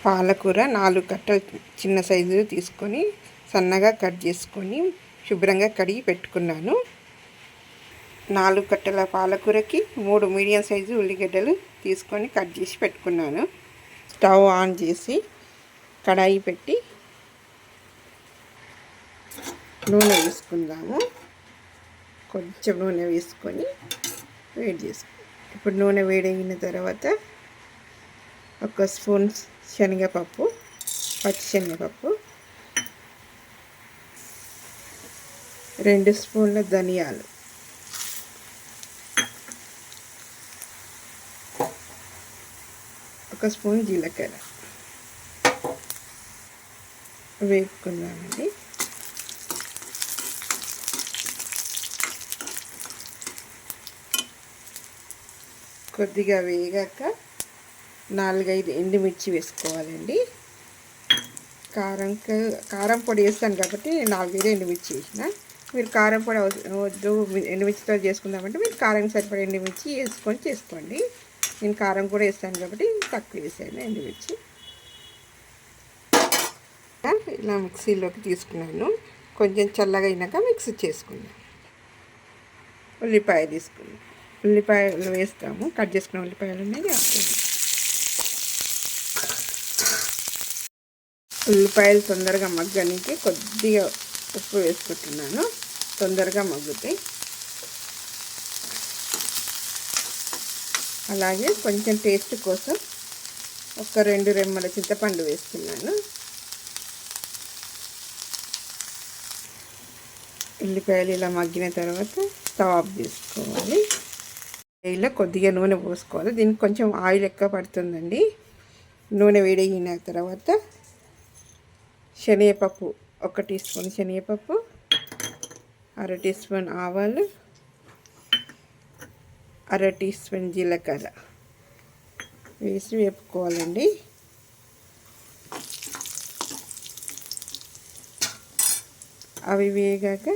పాలకూర 4 కట్టలు చిన్న సైజు తీసుకొని సన్నగా కట్ చేసుకొని శుభ్రంగా కడిగి పెట్టుకున్నాను. 4 కట్టల పాలకూరకి 3 మీడియం సైజు ఉల్లిగడ్డలు తీసుకొని కట్ చేసి పెట్టుకున్నాను. స్టవ్ ఆన్ చేసి కడాయి పెట్టి నూనె వేసుకుందాము. కొంచెం నూనె వేసుకొని వేడి చేసుకుందాం. ఇప్పుడు నూనె వేడైన తర్వాత 1 స్పూన్ శనగపప్పు, పచ్చి శనగపప్పు, 2 స్పూన్ల ధనియాలు, 1 స్పూన్ జీలకర్ర వేపుకుందామండి. కొద్దిగా వేగాక 4-5 ఎండుమిర్చి వేసుకోవాలండి. కారం పొడి వేస్తాను కాబట్టి 4-5 ఎండుమిర్చి వేసిన. మీరు కారం పొడి వద్దు, ఎండుమిర్చితో చేసుకుందామంటే మీరు కారం సరిపడే ఎండుమిర్చి వేసుకొని చేసుకోండి. నేను కారం కూడా వేస్తాను కాబట్టి తక్కువ వేసాను ఎండుమిర్చి. ఇలా మిక్సీలోకి తీసుకున్నాను. కొంచెం చల్లగా అయినాక మిక్సీ చేసుకున్నాను. ఉల్లిపాయ తీసుకున్నాను. ఉల్లిపాయలు వేస్తాము. కట్ చేసుకున్న ఉల్లిపాయలు ఉన్నాయి. ఉల్లిపాయలు తొందరగా మగ్గడానికి కొద్దిగా ఉప్పు వేసుకుంటున్నాను. తొందరగా మగ్గుతాయి. అలాగే కొంచెం టేస్ట్ కోసం 2 రెమ్మల చింతపండు వేస్తున్నాను. ఉల్లిపాయలు ఇలా మగ్గిన తర్వాత స్టవ్ ఆఫ్ చేసుకోవాలి. ఇలా కొద్దిగా నూనె పోసుకోవాలి. దీనికి కొంచెం ఆయిల్ ఎక్కువ పడుతుందండి. నూనె వేడైన తర్వాత శనగపప్పు 1 టీ స్పూన్ శనగపప్పు, 1/2 టీ స్పూన్ ఆవాలు, 1/2 టీ స్పూన్ జీలకర్ర వేసి వేపుకోవాలండి. అవి వేగాక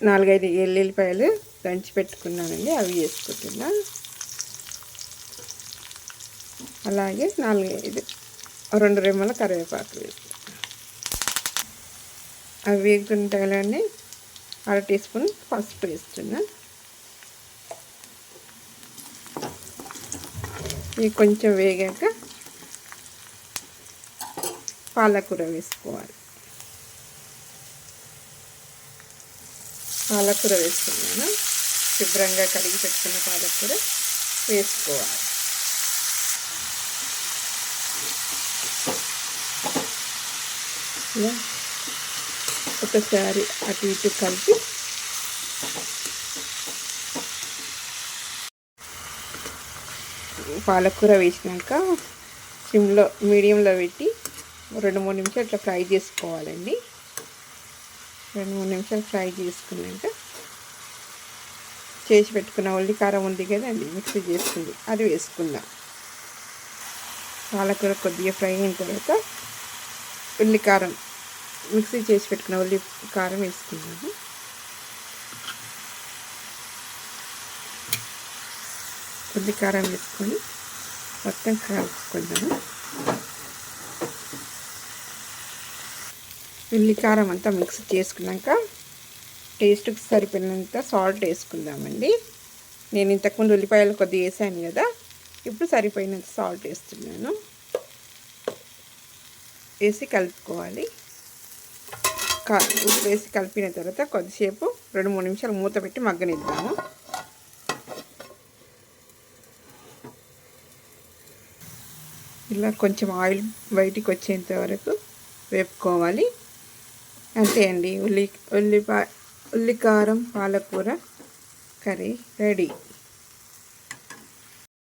4-5 ఎల్లుల్లిపాయలు దంచి పెట్టుకున్నానండి. అవి వేసుకుంటున్నా. అలాగే 2 రెమ్మల కరివేపాకు వేసుకున్నాను. అవి వేగుతుంటాయని 1/2 టీ స్పూన్ పసుపు వేస్తున్నా. ఇవి కొంచెం వేగాక పాలకూర వేసుకోవాలి. పాలకూర వేసుకున్నాను. శుభ్రంగా కడిగి పెట్టుకున్న పాలకూర వేసుకోవాలి. ఇలా ఒకసారి అటు ఇటు కలిపి పాలకూర వేసినాక సిమ్లో మీడియంలో పెట్టి 2-3 నిమిషాలు ఇట్లా ఫ్రై చేసుకోవాలండి. 2-3 నిమిషాలు ఫ్రై చేసుకున్నాక చేసి పెట్టుకున్న ఉల్లి కారం ఉంది కదండి, మిక్సీ చేసుకుంది, అది వేసుకుందాం. పాలకూర కొద్దిగా ఫ్రై అయిన తర్వాత ఉల్లి కారం, మిక్సీ చేసి పెట్టుకున్న ఉల్లి కారం వేసుకున్నాము. ఉల్లి కారం వేసుకొని మొత్తం కలుపుకుందాము. ఉల్లి కారం అంతా మిక్స్ చేసుకున్నాక టేస్ట్కి సరిపోయినంత సాల్ట్ వేసుకుందామండి. నేను ఇంతకుముందు ఉల్లిపాయలు కొద్దిగా వేసాను కదా, ఇప్పుడు సరిపోయినంత సాల్ట్ వేస్తున్నాను. వేసి కలుపుకోవాలి. ఉప్పు వేసి కలిపిన తర్వాత కొద్దిసేపు 2-3 నిమిషాలు మూత పెట్టి మగ్గనిద్దాము. ఇలా కొంచెం ఆయిల్ బయటికి వచ్చేంత వరకు వేపుకోవాలి. అంతే అండి, ఉల్లి కారం పాలకూర కర్రీ రెడీ.